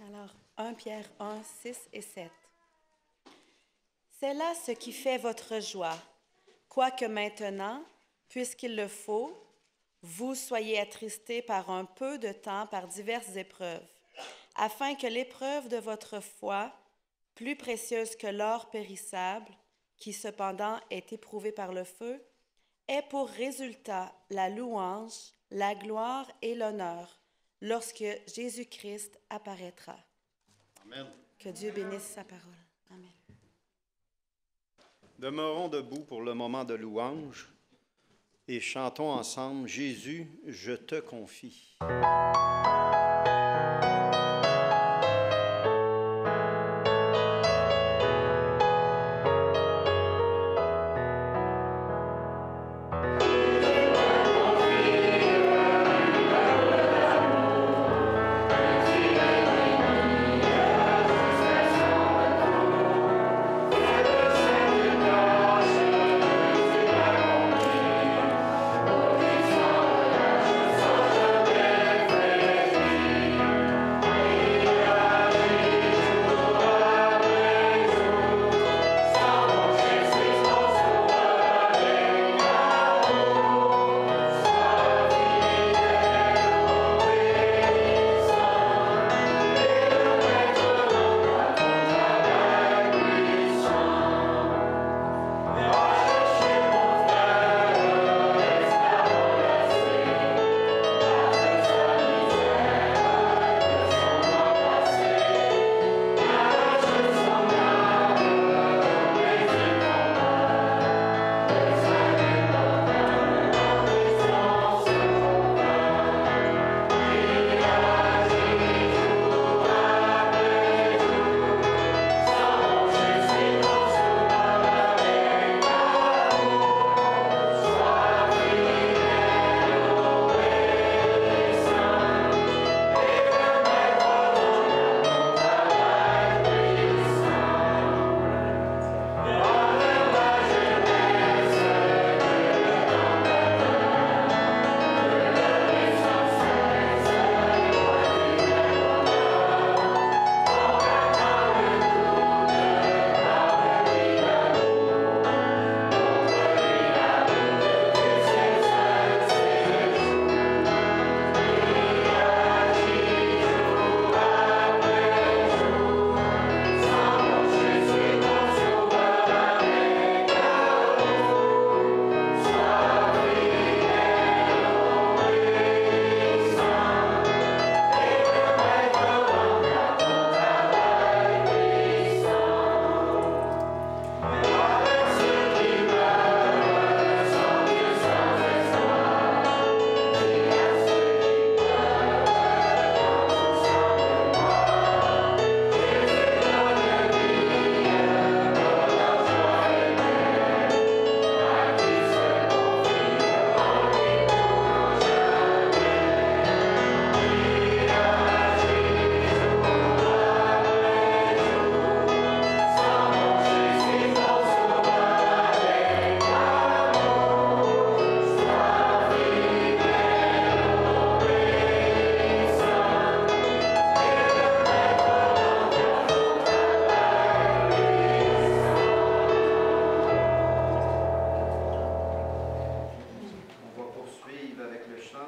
Alors, 1 Pierre 1, 6 et 7. C'est là ce qui fait votre joie, quoique maintenant, puisqu'il le faut, vous soyez attristés par un peu de temps par diverses épreuves, afin que l'épreuve de votre foi, plus précieuse que l'or périssable, qui cependant est éprouvé par le feu, ait pour résultat la louange, la gloire et l'honneur lorsque Jésus-Christ apparaîtra. Amen. Que Dieu bénisse sa parole. Amen. Demeurons debout pour le moment de louange et chantons ensemble « Jésus, je te confie ».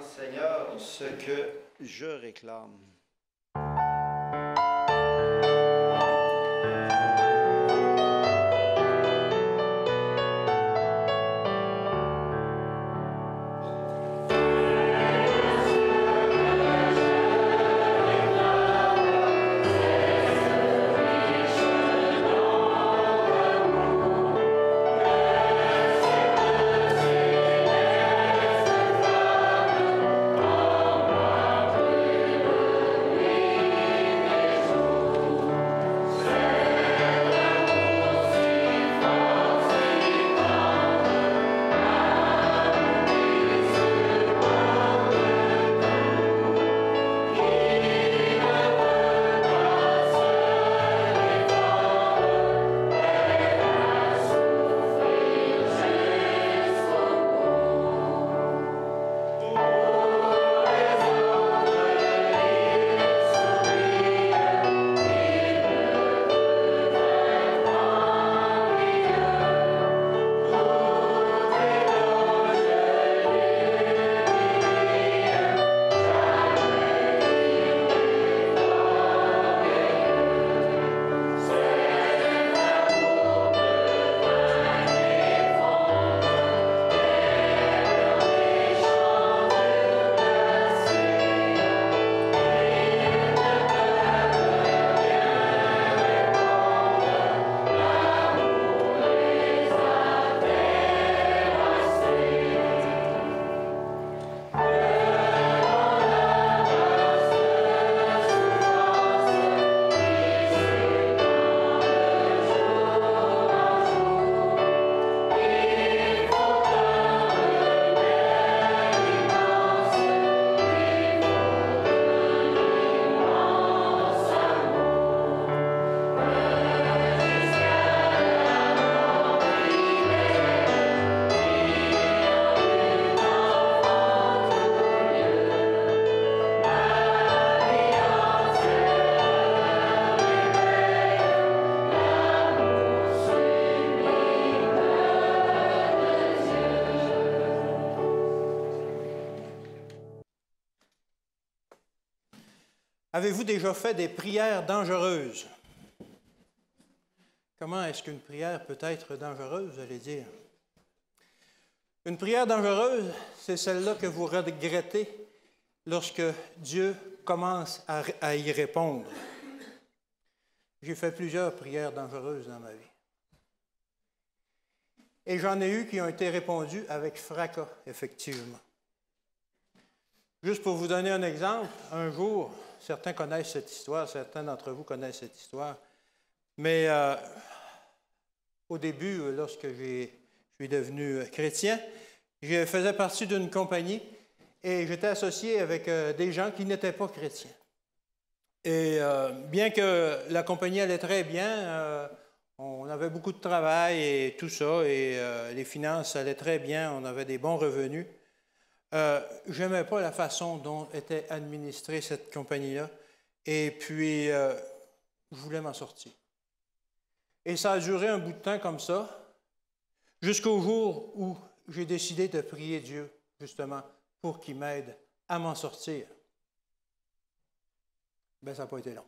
Seigneur, ce que je réclame. Avez-vous déjà fait des prières dangereuses? Comment est-ce qu'une prière peut être dangereuse, vous allez dire? Une prière dangereuse, c'est celle-là que vous regrettez lorsque Dieu commence à y répondre. J'ai fait plusieurs prières dangereuses dans ma vie. Et j'en ai eu qui ont été répondues avec fracas, effectivement. Juste pour vous donner un exemple, un jour, certains connaissent cette histoire, certains d'entre vous connaissent cette histoire, mais au début, lorsque je suis devenu chrétien, je faisais partie d'une compagnie et j'étais associé avec des gens qui n'étaient pas chrétiens. Et bien que la compagnie allait très bien, on avait beaucoup de travail et tout ça, et les finances allaient très bien, on avait des bons revenus. Je n'aimais pas la façon dont était administrée cette compagnie-là, et puis je voulais m'en sortir. Et ça a duré un bout de temps comme ça, jusqu'au jour où j'ai décidé de prier Dieu, justement, pour qu'il m'aide à m'en sortir. Bien, ça n'a pas été long.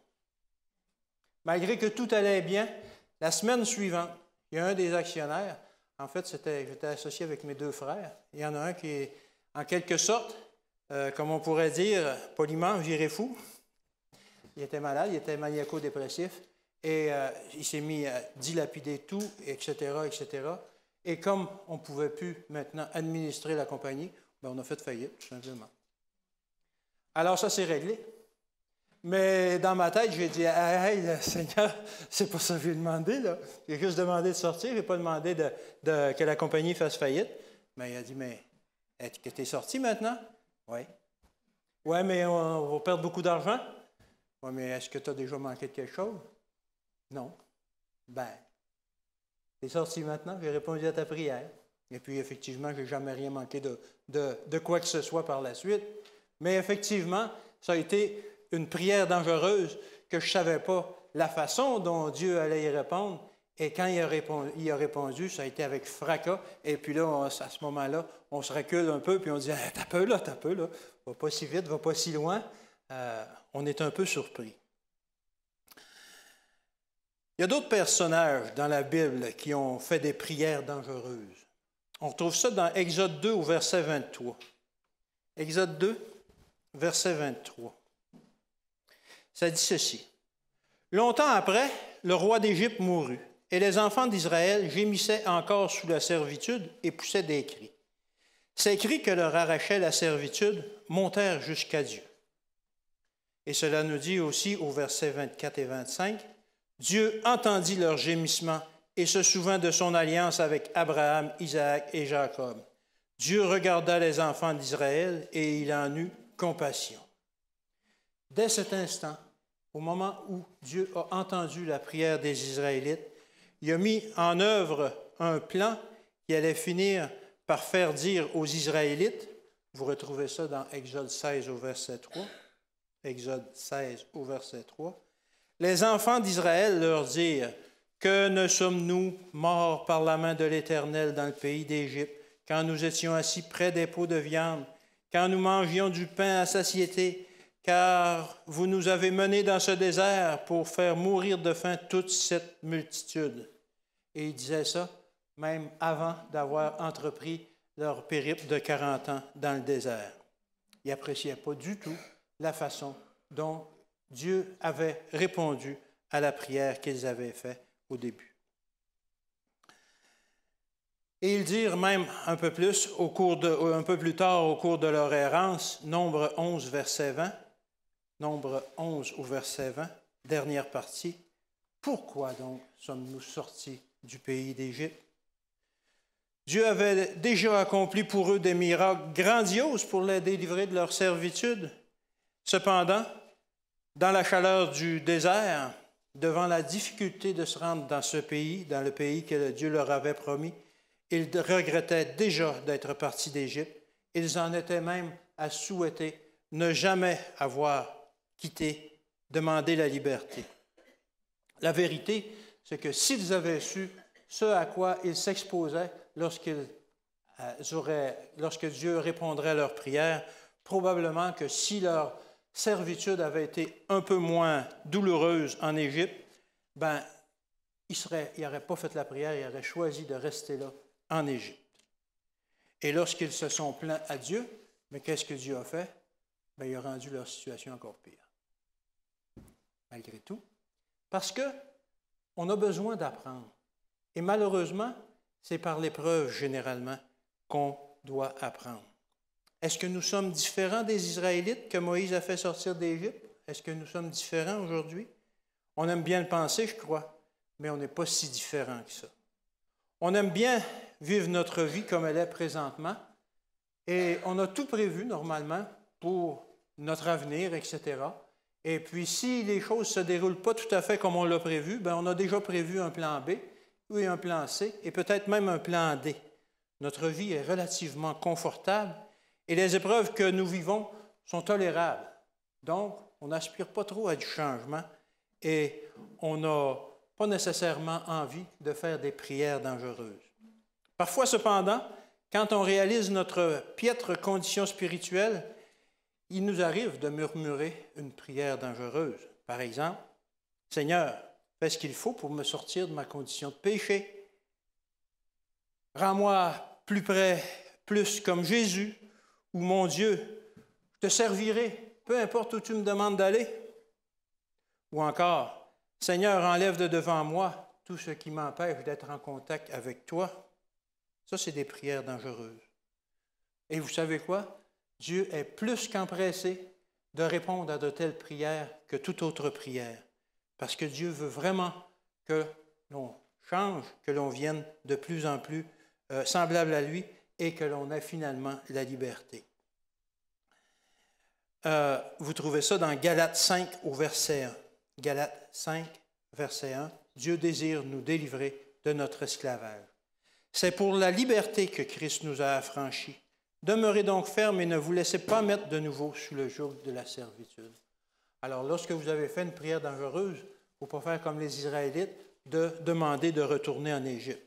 Malgré que tout allait bien, la semaine suivante, il y a un des actionnaires, en fait, j'étais associé avec mes deux frères, il y en a un qui est, en quelque sorte, comme on pourrait dire, poliment, viré fou. Il était malade, il était maniaco-dépressif, et il s'est mis à dilapider tout, etc., etc. Et comme on ne pouvait plus maintenant administrer la compagnie, bien, on a fait faillite, tout simplement. Alors, ça s'est réglé. Mais dans ma tête, j'ai dit, hey, Seigneur, c'est pas ça que j'ai demandé, là. J'ai juste demandé de sortir, je n'ai pas demandé que la compagnie fasse faillite. Mais il a dit, mais est-ce que tu es sorti maintenant? Oui. Oui, mais on va perdre beaucoup d'argent. Oui, mais est-ce que tu as déjà manqué de quelque chose? Non. Ben, tu es sorti maintenant, j'ai répondu à ta prière. Et puis, effectivement, je n'ai jamais rien manqué de quoi que ce soit par la suite. Mais effectivement, ça a été une prière dangereuse que je ne savais pas la façon dont Dieu allait y répondre. Et quand il a répondu, ça a été avec fracas. Et puis là, à ce moment-là, on se recule un peu, puis on dit hey, « T'as peu, là, va pas si vite, va pas si loin. » On est un peu surpris. Il y a d'autres personnages dans la Bible qui ont fait des prières dangereuses. On retrouve ça dans Exode 2 au verset 23. Exode 2, verset 23. Ça dit ceci. « Longtemps après, le roi d'Égypte mourut, et les enfants d'Israël gémissaient encore sous la servitude et poussaient des cris. Ces cris que leur arrachait la servitude montèrent jusqu'à Dieu. » Et cela nous dit aussi au verset 24 et 25, « Dieu entendit leurs gémissements et se souvint de son alliance avec Abraham, Isaac et Jacob. Dieu regarda les enfants d'Israël et il en eut compassion. » Dès cet instant, au moment où Dieu a entendu la prière des Israélites, il a mis en œuvre un plan qui allait finir par faire dire aux Israélites, vous retrouvez ça dans Exode 16 au verset 3, Exode 16 au verset 3, les enfants d'Israël leur dirent, « Que ne sommes-nous morts par la main de l'Éternel dans le pays d'Égypte, quand nous étions assis près des pots de viande, quand nous mangions du pain à satiété, car vous nous avez menés dans ce désert pour faire mourir de faim toute cette multitude. » Et il disait ça même avant d'avoir entrepris leur périple de 40 ans dans le désert. Ils n'appréciaient pas du tout la façon dont Dieu avait répondu à la prière qu'ils avaient faite au début. Et ils dirent même un peu plus, un peu plus tard au cours de leur errance, Nombre 11, verset 20, Nombre 11 au verset 20, dernière partie. « Pourquoi donc sommes-nous sortis du pays d'Égypte? Dieu avait déjà accompli pour eux des miracles grandioses pour les délivrer de leur servitude. Cependant, dans la chaleur du désert, devant la difficulté de se rendre dans ce pays, dans le pays que Dieu leur avait promis, ils regrettaient déjà d'être partis d'Égypte. Ils en étaient même à souhaiter ne jamais avoir demandé la liberté. La vérité, c'est que s'ils avaient su ce à quoi ils s'exposaient lorsque Dieu répondrait à leur prière, probablement que si leur servitude avait été un peu moins douloureuse en Égypte, ben, il n'aurait pas fait la prière, il aurait choisi de rester là en Égypte. Et lorsqu'ils se sont plaints à Dieu, mais qu'est-ce que Dieu a fait? Ben, il a rendu leur situation encore pire. Malgré tout. Parce qu'on a besoin d'apprendre. Et malheureusement, c'est par l'épreuve généralement qu'on doit apprendre. Est-ce que nous sommes différents des Israélites que Moïse a fait sortir d'Égypte? Est-ce que nous sommes différents aujourd'hui? On aime bien le penser, je crois, mais on n'est pas si différents que ça. On aime bien vivre notre vie comme elle est présentement et on a tout prévu normalement pour notre avenir, etc. Et puis, si les choses ne se déroulent pas tout à fait comme on l'a prévu, bien, on a déjà prévu un plan B, ou un plan C, et peut-être même un plan D. Notre vie est relativement confortable et les épreuves que nous vivons sont tolérables. Donc, on n'aspire pas trop à du changement et on n'a pas nécessairement envie de faire des prières dangereuses. Parfois, cependant, quand on réalise notre piètre condition spirituelle, il nous arrive de murmurer une prière dangereuse. Par exemple, « Seigneur, fais ce qu'il faut pour me sortir de ma condition de péché. Rends-moi plus près, plus comme Jésus, ou mon Dieu, je te servirai, peu importe où tu me demandes d'aller. » Ou encore, « Seigneur, enlève de devant moi tout ce qui m'empêche d'être en contact avec toi. » Ça, c'est des prières dangereuses. Et vous savez quoi? Dieu est plus qu'empressé de répondre à de telles prières que toute autre prière. Parce que Dieu veut vraiment que l'on change, que l'on vienne de plus en plus semblable à lui et que l'on ait finalement la liberté. Vous trouvez ça dans Galates 5 au verset 1. Galates 5, verset 1. Dieu désire nous délivrer de notre esclavage. C'est pour la liberté que Christ nous a affranchis. Demeurez donc fermes et ne vous laissez pas mettre de nouveau sous le joug de la servitude. Alors, lorsque vous avez fait une prière dangereuse, il ne faut pas faire comme les Israélites, de demander de retourner en Égypte.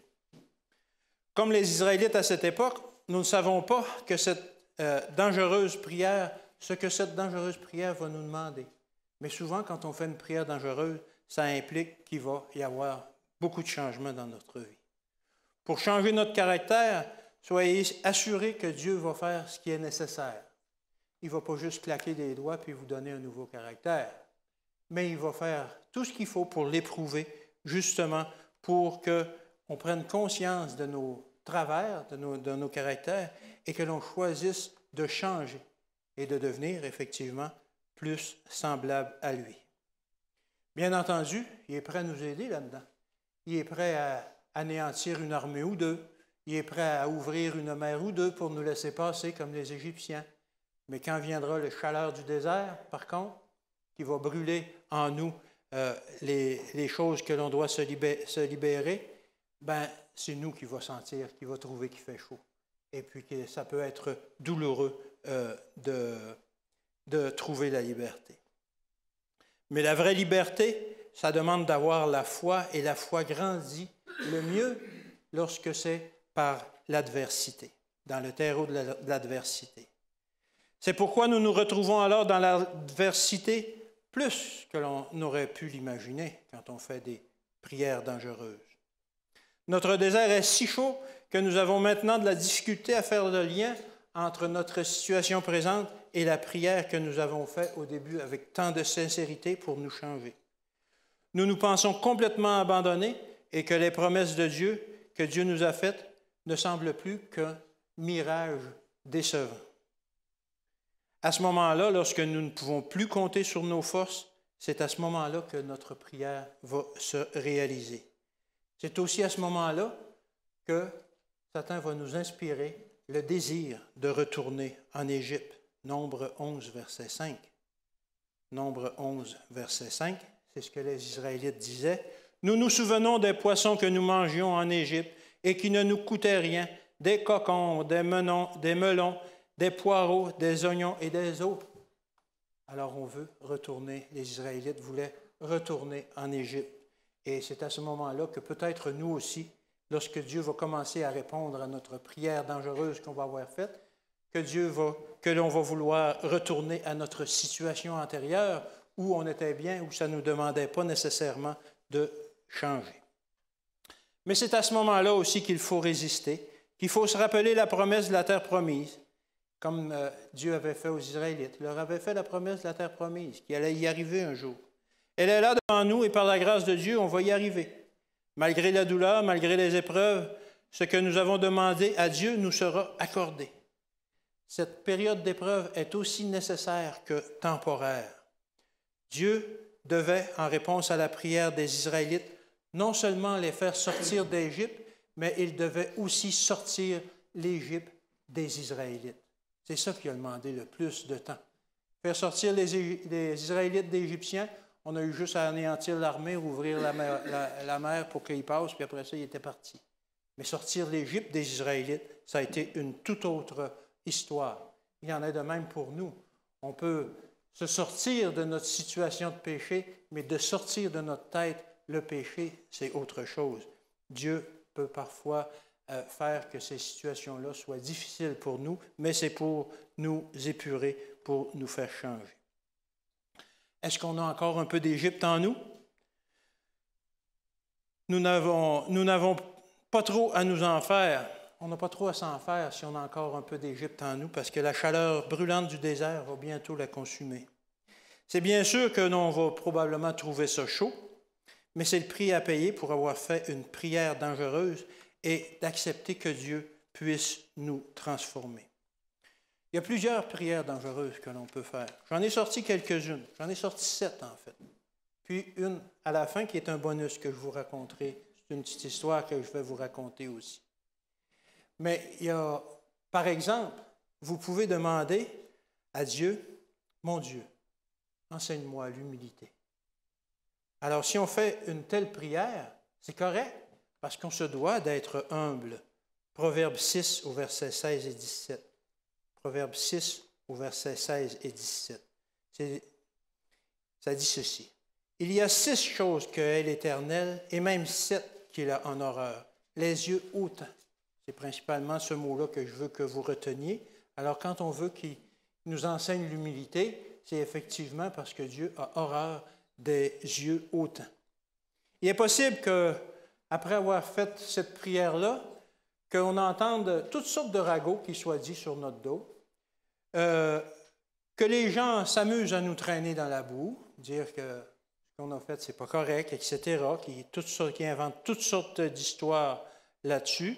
Comme les Israélites à cette époque, nous ne savons pas que cette dangereuse prière, ce que cette dangereuse prière va nous demander. Mais souvent, quand on fait une prière dangereuse, ça implique qu'il va y avoir beaucoup de changements dans notre vie. Pour changer notre caractère, soyez assurés que Dieu va faire ce qui est nécessaire. Il ne va pas juste claquer des doigts puis vous donner un nouveau caractère, mais il va faire tout ce qu'il faut pour l'éprouver, justement pour qu'on prenne conscience de nos travers, de nos caractères, et que l'on choisisse de changer et de devenir effectivement plus semblable à lui. Bien entendu, il est prêt à nous aider là-dedans. Il est prêt à anéantir une armée ou deux. Il est prêt à ouvrir une mer ou deux pour nous laisser passer comme les Égyptiens. Mais quand viendra le chaleur du désert, par contre, qui va brûler en nous les choses que l'on doit se libérer, ben, c'est nous qui va sentir, qui va trouver qu'il fait chaud. Et puis que ça peut être douloureux de trouver la liberté. Mais la vraie liberté, ça demande d'avoir la foi, et la foi grandit le mieux lorsque c'est par l'adversité, dans le terreau de l'adversité. C'est pourquoi nous nous retrouvons alors dans l'adversité plus que l'on aurait pu l'imaginer quand on fait des prières dangereuses. Notre désert est si chaud que nous avons maintenant de la difficulté à faire le lien entre notre situation présente et la prière que nous avons faite au début avec tant de sincérité pour nous changer. Nous nous pensons complètement abandonnés et que les promesses de Dieu que Dieu nous a faites ne semblent plus qu'un mirage décevant. À ce moment-là, lorsque nous ne pouvons plus compter sur nos forces, c'est à ce moment-là que notre prière va se réaliser. C'est aussi à ce moment-là que Satan va nous inspirer le désir de retourner en Égypte. Nombre 11, verset 5. Nombre 11, verset 5, c'est ce que les Israélites disaient. « Nous nous souvenons des poissons que nous mangions en Égypte et qui ne nous coûtaient rien, des cocombres, des melons, des poireaux, des oignons et des eaux. » Alors on veut retourner, les Israélites voulaient retourner en Égypte. Et c'est à ce moment-là que peut-être nous aussi, lorsque Dieu va commencer à répondre à notre prière dangereuse qu'on va avoir faite, que l'on va vouloir retourner à notre situation antérieure où on était bien, où ça ne nous demandait pas nécessairement de changer. Mais c'est à ce moment-là aussi qu'il faut résister, qu'il faut se rappeler la promesse de la terre promise, comme Dieu avait fait aux Israélites. Il leur avait fait la promesse de la terre promise, qu'il allait y arriver un jour. Elle est là devant nous et par la grâce de Dieu, on va y arriver. Malgré la douleur, malgré les épreuves, ce que nous avons demandé à Dieu nous sera accordé. Cette période d'épreuve est aussi nécessaire que temporaire. Dieu devait, en réponse à la prière des Israélites, non seulement les faire sortir d'Égypte, mais il devait aussi sortir l'Égypte des Israélites. C'est ça qu'il a demandé le plus de temps. Faire sortir les Israélites d'Égyptiens, on a eu juste à anéantir l'armée, ouvrir la mer pour qu'ils passent, puis après ça, il était parti. Mais sortir l'Égypte des Israélites, ça a été une toute autre histoire. Il y en a de même pour nous. On peut se sortir de notre situation de péché, mais de sortir de notre tête le péché, c'est autre chose. Dieu peut parfois faire que ces situations-là soient difficiles pour nous, mais c'est pour nous épurer, pour nous faire changer. Est-ce qu'on a encore un peu d'Égypte en nous? Nous n'avons pas trop à nous en faire. On n'a pas trop à s'en faire si on a encore un peu d'Égypte en nous, parce que la chaleur brûlante du désert va bientôt la consumer. C'est bien sûr que l'on va probablement trouver ça chaud, mais c'est le prix à payer pour avoir fait une prière dangereuse et d'accepter que Dieu puisse nous transformer. Il y a plusieurs prières dangereuses que l'on peut faire. J'en ai sorti quelques-unes. J'en ai sorti 7 en fait. Puis une à la fin qui est un bonus que je vous raconterai. C'est une petite histoire que je vais vous raconter aussi. Mais il y a, par exemple, vous pouvez demander à Dieu, mon Dieu, enseigne-moi l'humilité. Alors, si on fait une telle prière, c'est correct, parce qu'on se doit d'être humble. Proverbe 6 au verset 16 et 17. Proverbe 6 au verset 16 et 17. Ça dit ceci. Il y a 6 choses que hait l'Éternel, et même 7 qu'il a en horreur. Les yeux hautains. C'est principalement ce mot-là que je veux que vous reteniez. Alors, quand on veut qu'il nous enseigne l'humilité, c'est effectivement parce que Dieu a horreur des yeux hautains. Il est possible qu'après avoir fait cette prière-là, qu'on entende toutes sortes de ragots qui soient dits sur notre dos, que les gens s'amusent à nous traîner dans la boue, dire que ce qu'on a fait, c'est pas correct, etc., qui inventent toutes sortes d'histoires là-dessus.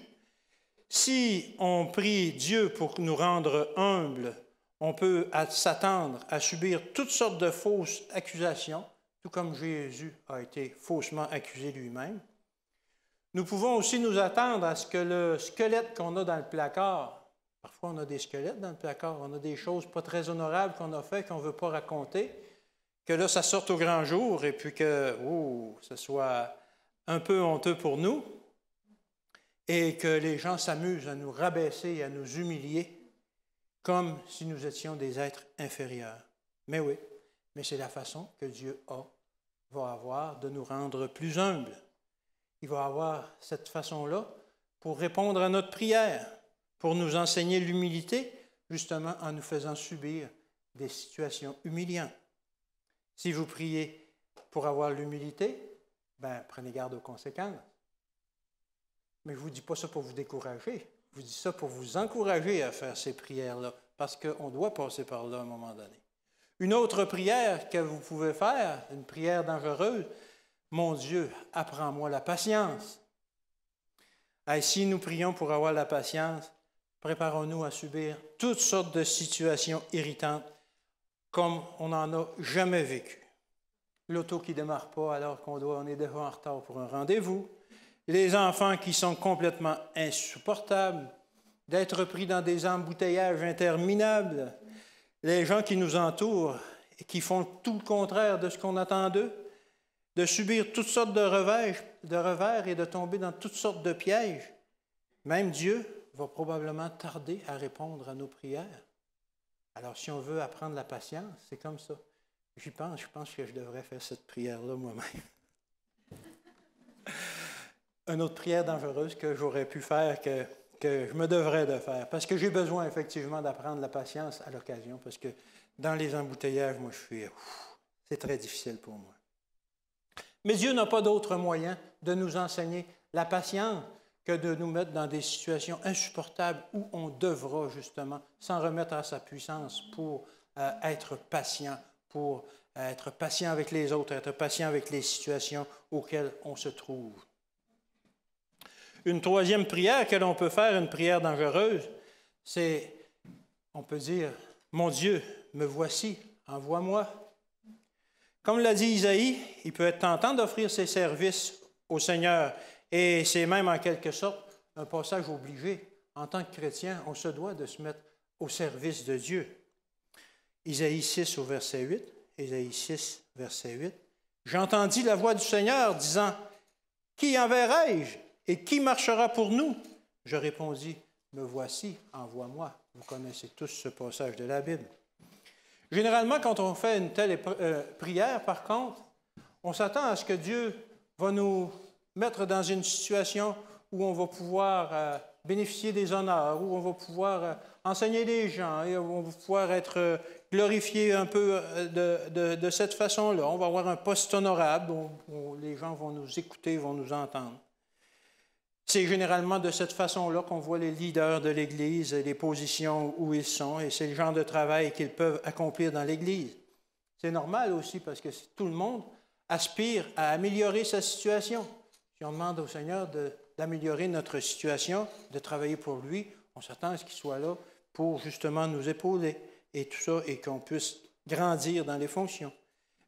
Si on prie Dieu pour nous rendre humbles, on peut s'attendre à subir toutes sortes de fausses accusations, tout comme Jésus a été faussement accusé lui-même. Nous pouvons aussi nous attendre à ce que le squelette qu'on a dans le placard, parfois on a des squelettes dans le placard, on a des choses pas très honorables qu'on a fait, qu'on ne veut pas raconter, que là, ça sorte au grand jour et puis que ce soit un peu honteux pour nous et que les gens s'amusent à nous rabaisser et à nous humilier comme si nous étions des êtres inférieurs. Mais oui, mais c'est la façon que Dieu va avoir de nous rendre plus humbles. Il va avoir cette façon-là pour répondre à notre prière, pour nous enseigner l'humilité, justement en nous faisant subir des situations humiliantes. Si vous priez pour avoir l'humilité, prenez garde aux conséquences. Mais je ne vous dis pas ça pour vous décourager, je vous dis ça pour vous encourager à faire ces prières-là, parce qu'on doit passer par là à un moment donné. Une autre prière que vous pouvez faire, une prière dangereuse, mon Dieu, apprends-moi la patience. Et si nous prions pour avoir la patience, préparons-nous à subir toutes sortes de situations irritantes comme on n'en a jamais vécu. L'auto qui ne démarre pas alors qu'on est déjà en retard pour un rendez-vous, les enfants qui sont complètement insupportables, d'être pris dans des embouteillages interminables, les gens qui nous entourent et qui font tout le contraire de ce qu'on attend d'eux, de subir toutes sortes de revers et de tomber dans toutes sortes de pièges. Même Dieu va probablement tarder à répondre à nos prières. Alors, si on veut apprendre la patience, c'est comme ça. Je pense que je devrais faire cette prière-là moi-même. Une autre prière dangereuse que j'aurais pu faire, que je me devrais de faire, parce que j'ai besoin effectivement d'apprendre la patience à l'occasion, parce que dans les embouteillages, moi, c'est très difficile pour moi. Mais Dieu n'a pas d'autre moyen de nous enseigner la patience que de nous mettre dans des situations insupportables où on devra justement s'en remettre à sa puissance pour être patient avec les autres, être patient avec les situations auxquelles on se trouve. Une troisième prière que l'on peut faire, une prière dangereuse, c'est, on peut dire, « Mon Dieu, me voici, envoie-moi ». Comme l'a dit Isaïe, il peut être tentant d'offrir ses services au Seigneur, et c'est même en quelque sorte un passage obligé. En tant que chrétien, on se doit de se mettre au service de Dieu. Isaïe 6 au verset 8, Isaïe 6, verset 8. « J'entendis la voix du Seigneur disant, « Qui enverrai-je et qui marchera pour nous? » Je répondis, « Me voici, envoie-moi. » Vous connaissez tous ce passage de la Bible. Généralement, quand on fait une telle prière, par contre, on s'attend à ce que Dieu va nous mettre dans une situation où on va pouvoir bénéficier des honneurs, où on va pouvoir enseigner les gens, et où on va pouvoir être glorifié un peu de cette façon-là. On va avoir un poste honorable où les gens vont nous écouter, vont nous entendre. C'est généralement de cette façon-là qu'on voit les leaders de l'Église, les positions où ils sont, et c'est le genre de travail qu'ils peuvent accomplir dans l'Église. C'est normal aussi parce que tout le monde aspire à améliorer sa situation. Si on demande au Seigneur d'améliorer notre situation, de travailler pour lui, on s'attend à ce qu'il soit là pour justement nous épauler et tout ça, et qu'on puisse grandir dans les fonctions.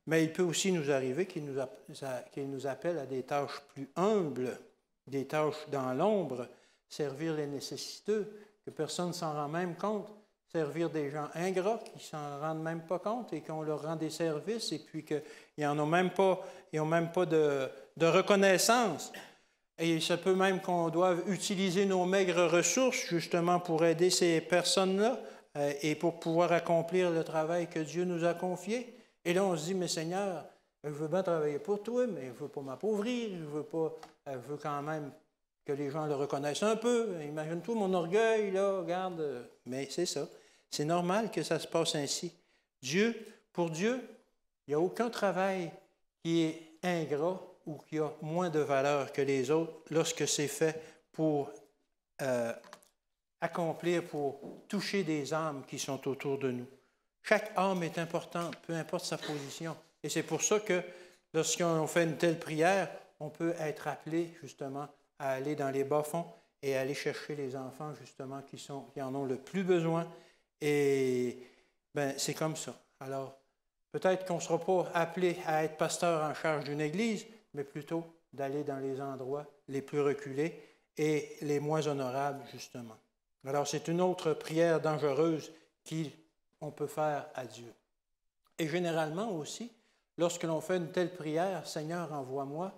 Mais il peut aussi nous arriver qu'il nous appelle à des tâches plus humbles, des tâches dans l'ombre, servir les nécessiteux, que personne ne s'en rend même compte, servir des gens ingrats qui ne s'en rendent même pas compte et qu'on leur rend des services et puis qu'ils n'ont même pas de reconnaissance. Et il se peut même qu'on doive utiliser nos maigres ressources justement pour aider ces personnes-là et pour pouvoir accomplir le travail que Dieu nous a confié. Et là, on se dit, mais Seigneur, je veux bien travailler pour toi, mais je ne veux pas m'appauvrir, je veux quand même que les gens le reconnaissent un peu. Imagine-toi mon orgueil, là, regarde. Mais c'est ça. C'est normal que ça se passe ainsi. Pour Dieu, il n'y a aucun travail qui est ingrat ou qui a moins de valeur que les autres lorsque c'est fait pour accomplir, pour toucher des âmes qui sont autour de nous. Chaque âme est importante, peu importe sa position. Et c'est pour ça que lorsqu'on fait une telle prière, on peut être appelé justement à aller dans les bas-fonds et aller chercher les enfants justement qui en ont le plus besoin. Et c'est comme ça. Alors, peut-être qu'on ne sera pas appelé à être pasteur en charge d'une église, mais plutôt d'aller dans les endroits les plus reculés et les moins honorables, justement. Alors, c'est une autre prière dangereuse qu'on peut faire à Dieu. Et généralement aussi, lorsque l'on fait une telle prière, « Seigneur, envoie-moi »,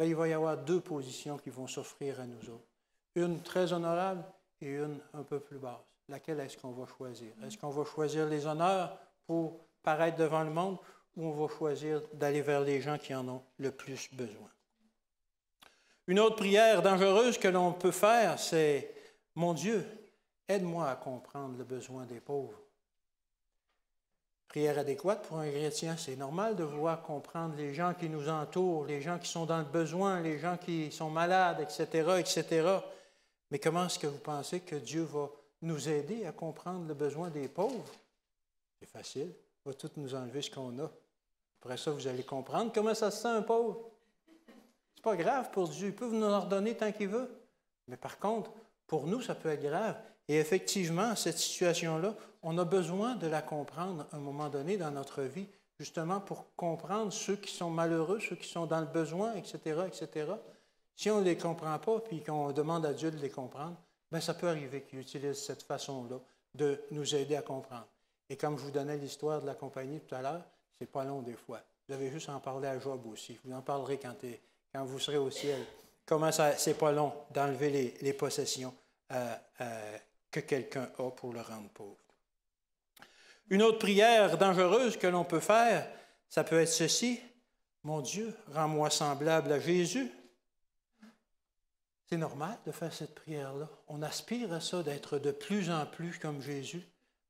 il va y avoir deux positions qui vont s'offrir à nous autres. Une très honorable et une un peu plus basse. Laquelle est-ce qu'on va choisir? Est-ce qu'on va choisir les honneurs pour paraître devant le monde ou on va choisir d'aller vers les gens qui en ont le plus besoin? Une autre prière dangereuse que l'on peut faire, c'est « Mon Dieu, aide-moi à comprendre le besoin des pauvres ». Prière adéquate pour un chrétien, c'est normal de vouloir comprendre les gens qui nous entourent, les gens qui sont dans le besoin, les gens qui sont malades, etc., etc. Mais comment est-ce que vous pensez que Dieu va nous aider à comprendre le besoin des pauvres? C'est facile, il va tout nous enlever ce qu'on a. Après ça, vous allez comprendre comment ça se sent un pauvre. C'est pas grave pour Dieu, il peut nous en redonner tant qu'il veut. Mais par contre, pour nous, ça peut être grave. Et effectivement, cette situation-là, on a besoin de la comprendre à un moment donné dans notre vie, justement pour comprendre ceux qui sont malheureux, ceux qui sont dans le besoin, etc., etc. Si on ne les comprend pas, puis qu'on demande à Dieu de les comprendre, ça peut arriver qu'il utilise cette façon-là de nous aider à comprendre. Et comme je vous donnais l'histoire de la compagnie tout à l'heure, c'est pas long des fois. Vous avez juste à en parler à Job aussi. Vous en parlerez quand vous serez au ciel. Comment c'est pas long d'enlever les possessions que quelqu'un a pour le rendre pauvre. Une autre prière dangereuse que l'on peut faire, ça peut être ceci. « Mon Dieu, rends-moi semblable à Jésus. » C'est normal de faire cette prière-là. On aspire à ça, d'être de plus en plus comme Jésus.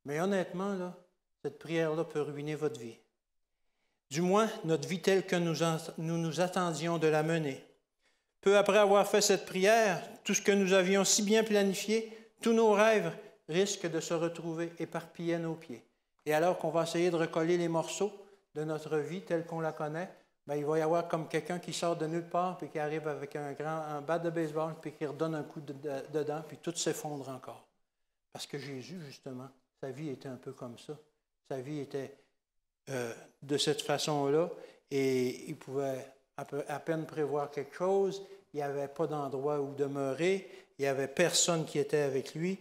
Mais honnêtement, là, cette prière-là peut ruiner votre vie. Du moins, notre vie telle que nous attendions de la mener. Peu après avoir fait cette prière, tout ce que nous avions si bien planifié, tous nos rêves risquent de se retrouver éparpillés à nos pieds. Et alors qu'on va essayer de recoller les morceaux de notre vie telle qu'on la connaît, bien, il va y avoir comme quelqu'un qui sort de nulle part puis qui arrive avec un bat de baseball puis qui redonne un coup dedans puis tout s'effondre encore. Parce que Jésus, justement, sa vie était un peu comme ça. Sa vie était de cette façon-là et il pouvait à peine prévoir quelque chose. Il n'y avait pas d'endroit où demeurer. Il n'y avait personne qui était avec lui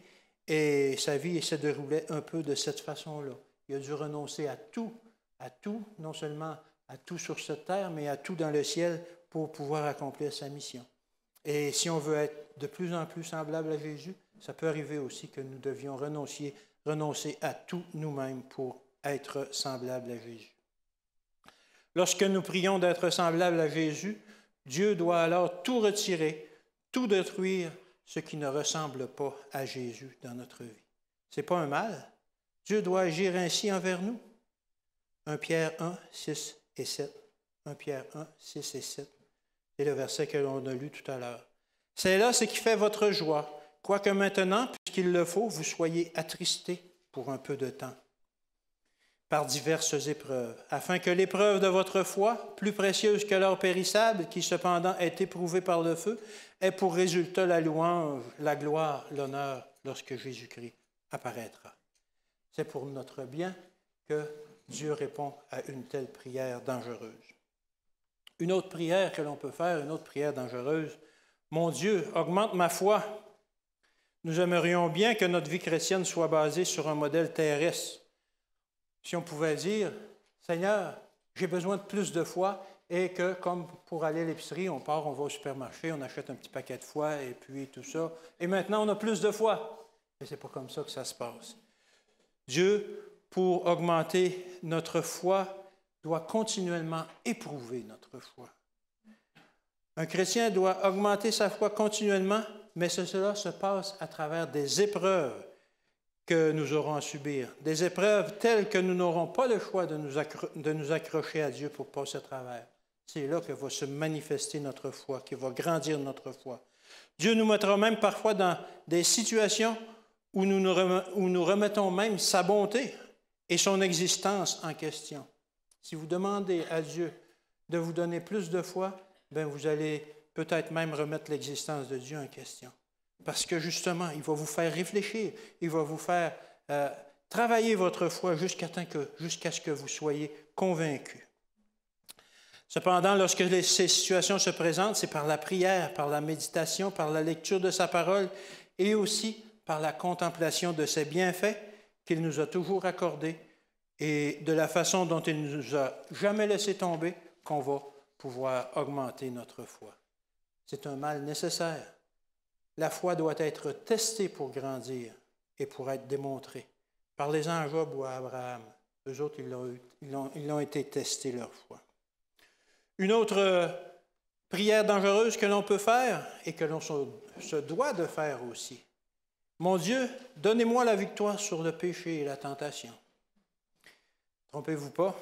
et sa vie se déroulait un peu de cette façon-là. Il a dû renoncer à tout, non seulement à tout sur cette terre, mais à tout dans le ciel pour pouvoir accomplir sa mission. Et si on veut être de plus en plus semblable à Jésus, ça peut arriver aussi que nous devions renoncer à tout nous-mêmes pour être semblables à Jésus. Lorsque nous prions d'être semblables à Jésus, Dieu doit alors tout retirer, tout détruire ce qui ne ressemble pas à Jésus dans notre vie. Ce n'est pas un mal. Dieu doit agir ainsi envers nous. 1 Pierre 1, 6 et 7. 1 Pierre 1, 6 et 7. C'est le verset que l'on a lu tout à l'heure. C'est là ce qui fait votre joie, quoique maintenant, puisqu'il le faut, vous soyez attristés pour un peu de temps, par diverses épreuves, afin que l'épreuve de votre foi, plus précieuse que l'or périssable, qui cependant est éprouvée par le feu, ait pour résultat la louange, la gloire, l'honneur, lorsque Jésus-Christ apparaîtra. C'est pour notre bien que Dieu répond à une telle prière dangereuse. Une autre prière que l'on peut faire, une autre prière dangereuse, « Mon Dieu, augmente ma foi ». Nous aimerions bien que notre vie chrétienne soit basée sur un modèle terrestre. Si on pouvait dire, « Seigneur, j'ai besoin de plus de foi », et que, comme pour aller à l'épicerie, on part, on va au supermarché, on achète un petit paquet de foi, et puis tout ça, et maintenant on a plus de foi. Mais ce n'est pas comme ça que ça se passe. Dieu, pour augmenter notre foi, doit continuellement éprouver notre foi. Un chrétien doit augmenter sa foi continuellement, mais cela se passe à travers des épreuves que nous aurons à subir, des épreuves telles que nous n'aurons pas le choix de nous accrocher à Dieu pour passer à travers. C'est là que va se manifester notre foi, que va grandir notre foi. Dieu nous mettra même parfois dans des situations où nous remettons même sa bonté et son existence en question. Si vous demandez à Dieu de vous donner plus de foi, bien vous allez peut-être même remettre l'existence de Dieu en question. Parce que justement, il va vous faire réfléchir, il va vous faire travailler votre foi jusqu'à ce que vous soyez convaincus. Cependant, lorsque ces situations se présentent, c'est par la prière, par la méditation, par la lecture de sa parole et aussi par la contemplation de ses bienfaits qu'il nous a toujours accordés et de la façon dont il ne nous a jamais laissé tomber qu'on va pouvoir augmenter notre foi. C'est un mal nécessaire. La foi doit être testée pour grandir et pour être démontrée. Parlez-en à Job ou à Abraham. Eux autres, ils l'ont été testés leur foi. Une autre prière dangereuse que l'on peut faire et que l'on se doit de faire aussi. Mon Dieu, donnez-moi la victoire sur le péché et la tentation. Trompez-vous pas.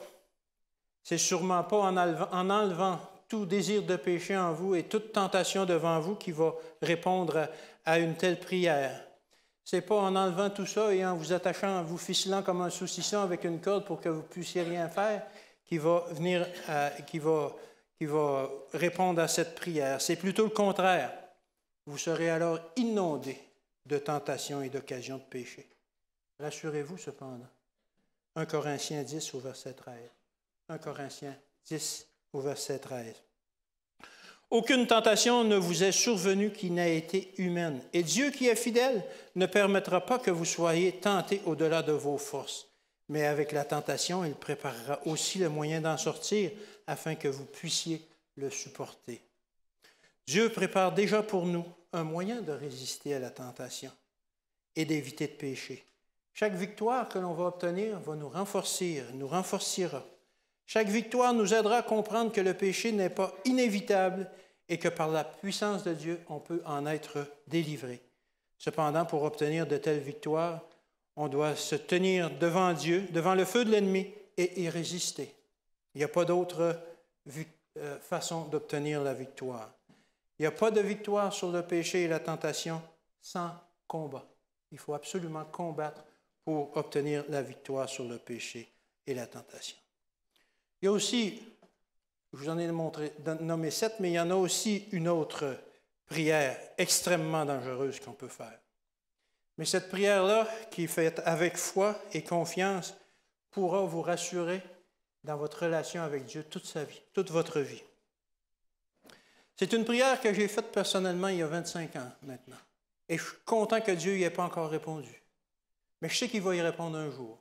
C'est sûrement pas en enlevant tout désir de péché en vous et toute tentation devant vous qui va répondre à une telle prière. Ce n'est pas en enlevant tout ça et en vous attachant, en vous ficelant comme un saucisson avec une corde pour que vous ne puissiez rien faire qui va répondre à cette prière. C'est plutôt le contraire. Vous serez alors inondés de tentations et d'occasions de péché. Rassurez-vous cependant. 1 Corinthiens 10 au verset 13. 1 Corinthiens 10 au verset 13. Aucune tentation ne vous est survenue qui n'ait été humaine. Et Dieu qui est fidèle ne permettra pas que vous soyez tentés au-delà de vos forces. Mais avec la tentation, il préparera aussi le moyen d'en sortir afin que vous puissiez le supporter. Dieu prépare déjà pour nous un moyen de résister à la tentation et d'éviter de pécher. Chaque victoire que l'on va obtenir va nous renforcera. Chaque victoire nous aidera à comprendre que le péché n'est pas inévitable et que par la puissance de Dieu, on peut en être délivré. Cependant, pour obtenir de telles victoires, on doit se tenir devant Dieu, devant le feu de l'ennemi et y résister. Il n'y a pas d'autre façon d'obtenir la victoire. Il n'y a pas de victoire sur le péché et la tentation sans combat. Il faut absolument combattre pour obtenir la victoire sur le péché et la tentation. Il y a aussi, je vous en ai nommé 7, mais il y en a aussi une autre prière extrêmement dangereuse qu'on peut faire. Mais cette prière-là, qui est faite avec foi et confiance, pourra vous rassurer dans votre relation avec Dieu toute sa vie, toute votre vie. C'est une prière que j'ai faite personnellement il y a 25 ans maintenant. Et je suis content que Dieu n'y ait pas encore répondu. Mais je sais qu'il va y répondre un jour.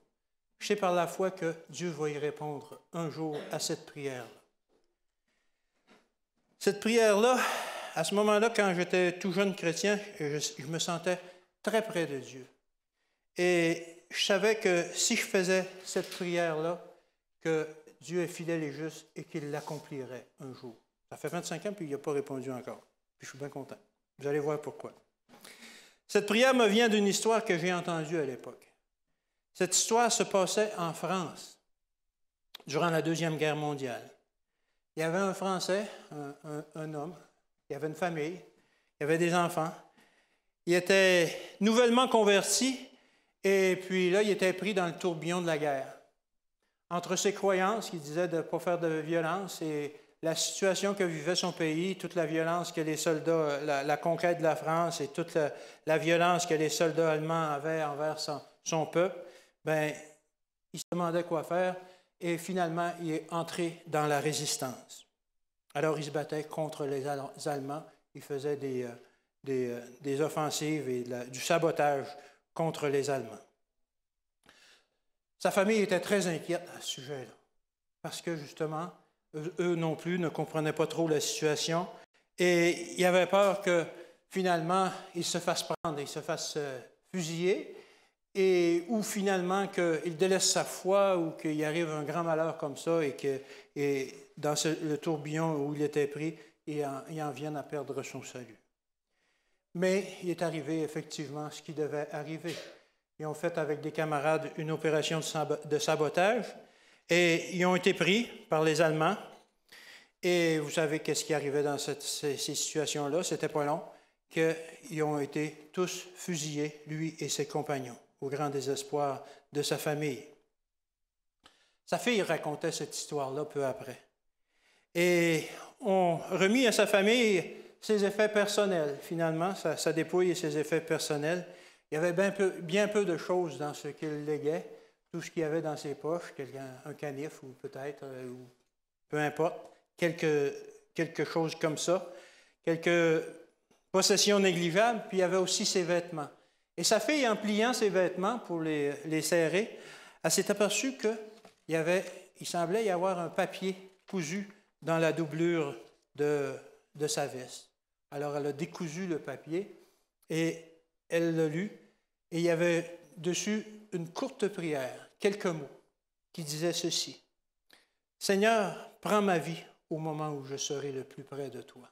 Je sais par la foi que Dieu va y répondre un jour à cette prière-là. Cette prière-là, à ce moment-là, quand j'étais tout jeune chrétien, je me sentais très près de Dieu. Et je savais que si je faisais cette prière-là, que Dieu est fidèle et juste et qu'il l'accomplirait un jour. Ça fait 25 ans, puis il n'a pas répondu encore. Puis je suis bien content. Vous allez voir pourquoi. Cette prière me vient d'une histoire que j'ai entendue à l'époque. Cette histoire se passait en France, durant la Deuxième Guerre mondiale. Il y avait un Français, un homme, il avait une famille, il y avait des enfants. Il était nouvellement converti et puis là, il était pris dans le tourbillon de la guerre. Entre ses croyances, qui disaient de ne pas faire de violence, et la situation que vivait son pays, toute la violence que les soldats, la conquête de la France et toute la violence que les soldats allemands avaient envers son peuple, bien, il se demandait quoi faire et finalement, il est entré dans la résistance. Alors, il se battait contre les Allemands, il faisait des offensives et du sabotage contre les Allemands. Sa famille était très inquiète à ce sujet-là, parce que justement, eux non plus ne comprenaient pas trop la situation et il avait peur que finalement, il se fasse prendre, il se fasse fusiller et ou finalement qu'il délaisse sa foi ou qu'il arrive un grand malheur comme ça et dans le tourbillon où il était pris, il en vienne à perdre son salut. Mais il est arrivé effectivement ce qui devait arriver. Ils ont fait avec des camarades une opération de sabotage et ils ont été pris par les Allemands. Et vous savez qu'est-ce qui arrivait dans ces situations-là? C'était pas long qu'ils ont été tous fusillés, lui et ses compagnons, au grand désespoir de sa famille. Sa fille racontait cette histoire-là peu après. Et on remis à sa famille ses effets personnels, finalement, sa dépouille et ses effets personnels. Il y avait bien peu de choses dans ce qu'il léguait, tout ce qu'il y avait dans ses poches, un canif ou peut-être, ou peu importe, quelque chose comme ça, quelques possessions négligeables, puis il y avait aussi ses vêtements. Et sa fille, en pliant ses vêtements pour les serrer, elle s'est aperçue qu'il semblait y avoir un papier cousu dans la doublure de sa veste. Alors, elle a décousu le papier et elle l'a lu. Et il y avait dessus une courte prière, quelques mots, qui disaient ceci. « Seigneur, prends ma vie au moment où je serai le plus près de toi. »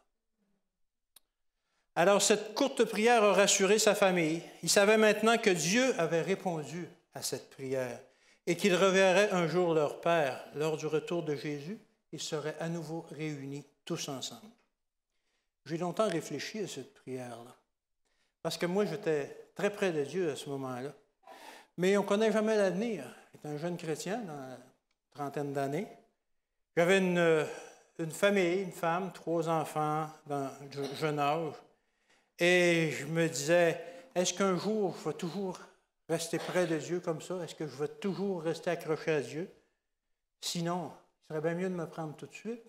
Alors, cette courte prière a rassuré sa famille. Il savait maintenant que Dieu avait répondu à cette prière et qu'il reverrait un jour leur Père. Lors du retour de Jésus, ils seraient à nouveau réunis tous ensemble. J'ai longtemps réfléchi à cette prière-là, parce que moi, j'étais très près de Dieu à ce moment-là. Mais on ne connaît jamais l'avenir. J'étais un jeune chrétien dans la trentaine d'années. J'avais une famille, une femme, 3 enfants dans le jeune âge. Et je me disais, est-ce qu'un jour, je vais toujours rester près de Dieu comme ça? Est-ce que je vais toujours rester accroché à Dieu? Sinon, il serait bien mieux de me prendre tout de suite.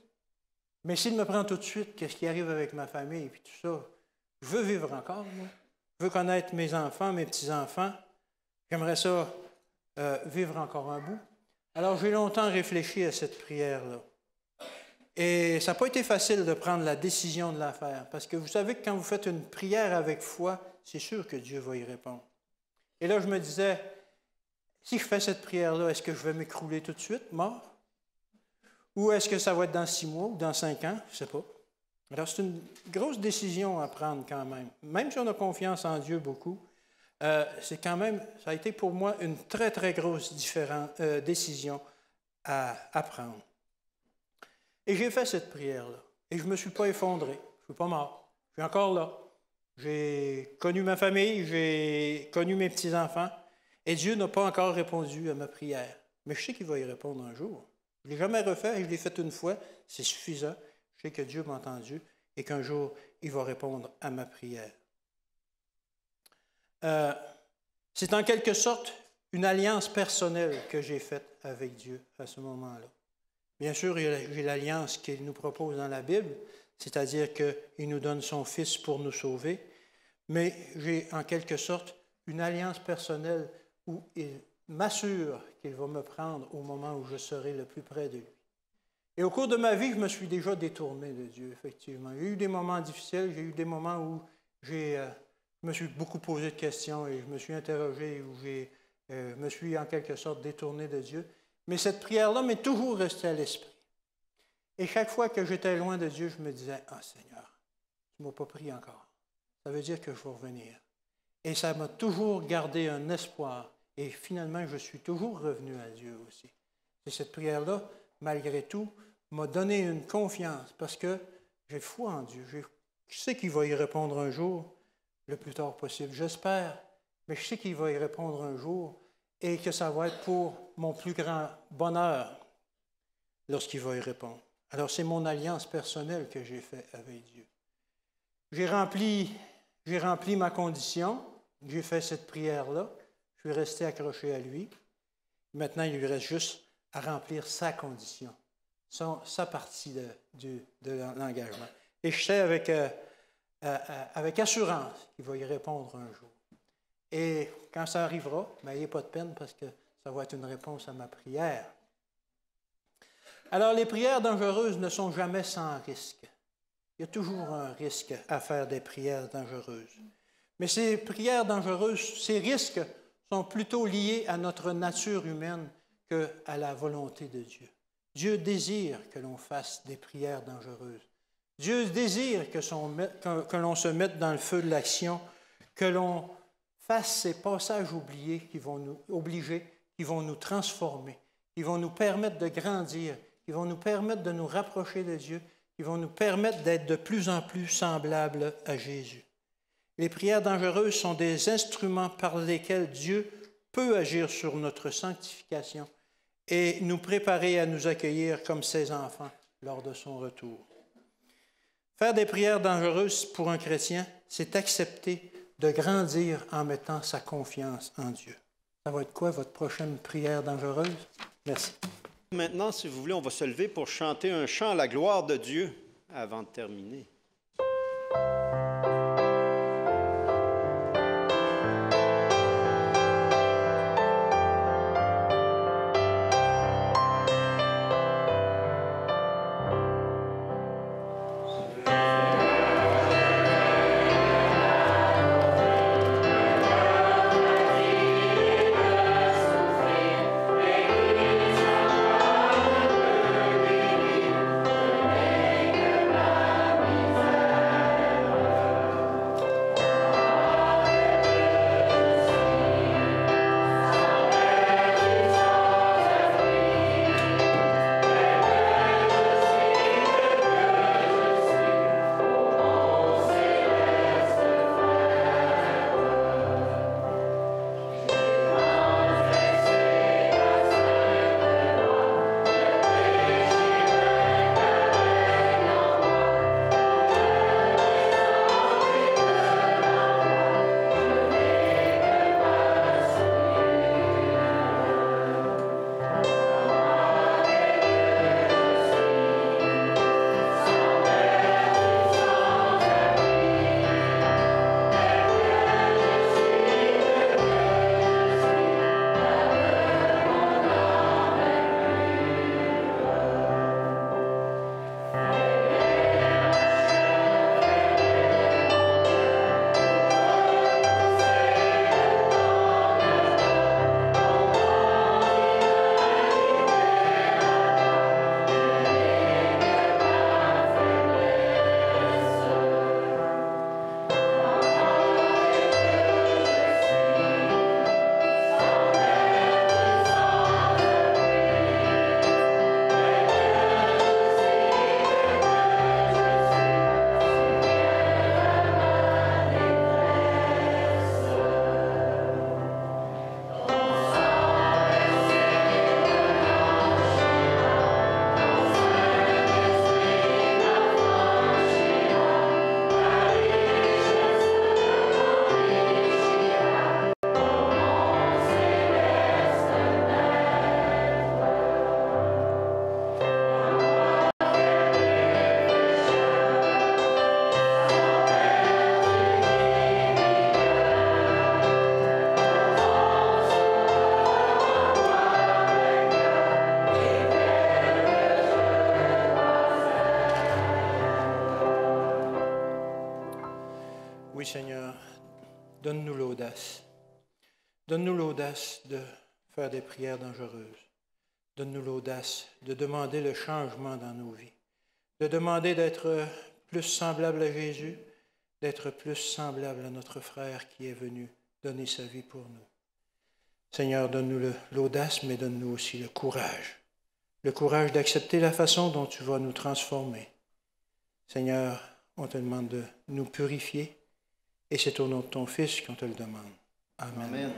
Mais s'il me prend tout de suite, qu'est-ce qui arrive avec ma famille et puis tout ça? Je veux vivre encore, moi. Je veux connaître mes enfants, mes petits-enfants. J'aimerais ça vivre encore un bout. Alors, j'ai longtemps réfléchi à cette prière-là. Et ça n'a pas été facile de prendre la décision de la faire, parce que vous savez que quand vous faites une prière avec foi, c'est sûr que Dieu va y répondre. Et là, je me disais, si je fais cette prière-là, est-ce que je vais m'écrouler tout de suite, mort? Ou est-ce que ça va être dans 6 mois ou dans 5 ans? Je ne sais pas. Alors, c'est une grosse décision à prendre quand même. Même si on a confiance en Dieu beaucoup, c'est quand même, ça a été pour moi une très, très grosse décision à prendre. Et j'ai fait cette prière-là. Et je ne me suis pas effondré. Je ne suis pas mort. Je suis encore là. J'ai connu ma famille, j'ai connu mes petits-enfants. Et Dieu n'a pas encore répondu à ma prière. Mais je sais qu'il va y répondre un jour. Je ne l'ai jamais refait et je l'ai fait une fois. C'est suffisant. Je sais que Dieu m'a entendu et qu'un jour, il va répondre à ma prière. C'est en quelque sorte une alliance personnelle que j'ai faite avec Dieu à ce moment-là. Bien sûr, j'ai l'alliance qu'il nous propose dans la Bible, c'est-à-dire qu'il nous donne son Fils pour nous sauver, mais j'ai en quelque sorte une alliance personnelle où il m'assure qu'il va me prendre au moment où je serai le plus près de lui. Et au cours de ma vie, je me suis déjà détourné de Dieu, effectivement. J'ai eu des moments difficiles, j'ai eu des moments où je me suis beaucoup posé de questions et je me suis interrogé, où je me suis en quelque sorte détourné de Dieu. Mais cette prière-là m'est toujours restée à l'esprit. Et chaque fois que j'étais loin de Dieu, je me disais, « Ah Seigneur, tu ne m'as pas pris encore. Ça veut dire que je vais revenir. » Et ça m'a toujours gardé un espoir. Et finalement, je suis toujours revenu à Dieu aussi. Et cette prière-là, malgré tout, m'a donné une confiance parce que j'ai foi en Dieu. Je sais qu'il va y répondre un jour, le plus tard possible, j'espère, mais je sais qu'il va y répondre un jour et que ça va être pour mon plus grand bonheur lorsqu'il va y répondre. Alors, c'est mon alliance personnelle que j'ai faite avec Dieu. J'ai rempli ma condition, j'ai fait cette prière-là, je suis resté accroché à lui. Maintenant, il lui reste juste à remplir sa condition, sa partie de l'engagement. Et je sais avec assurance qu'il va y répondre un jour. Et quand ça arrivera, n'ayez pas de peine parce que ça va être une réponse à ma prière. Alors, les prières dangereuses ne sont jamais sans risque. Il y a toujours un risque à faire des prières dangereuses. Mais ces prières dangereuses, ces risques sont plutôt liés à notre nature humaine qu'à la volonté de Dieu. Dieu désire que l'on fasse des prières dangereuses. Dieu désire que l'on se mette dans le feu de l'action, que l'on fasse ces passages oubliés qui vont nous transformer, qui vont nous permettre de grandir, qui vont nous permettre de nous rapprocher de Dieu, qui vont nous permettre d'être de plus en plus semblables à Jésus. Les prières dangereuses sont des instruments par lesquels Dieu peut agir sur notre sanctification et nous préparer à nous accueillir comme ses enfants lors de son retour. Faire des prières dangereuses pour un chrétien, c'est accepter de grandir en mettant sa confiance en Dieu. Ça va être quoi votre prochaine prière dangereuse? Merci. Maintenant, si vous voulez, on va se lever pour chanter un chant à la gloire de Dieu avant de terminer. Oui, Seigneur, donne-nous l'audace. Donne-nous l'audace de faire des prières dangereuses. Donne-nous l'audace de demander le changement dans nos vies, de demander d'être plus semblable à Jésus, d'être plus semblable à notre frère qui est venu donner sa vie pour nous. Seigneur, donne-nous l'audace, mais donne-nous aussi le courage d'accepter la façon dont tu vas nous transformer. Seigneur, on te demande de nous purifier, et c'est au nom de ton Fils qu'on te le demande. Amen. Amen.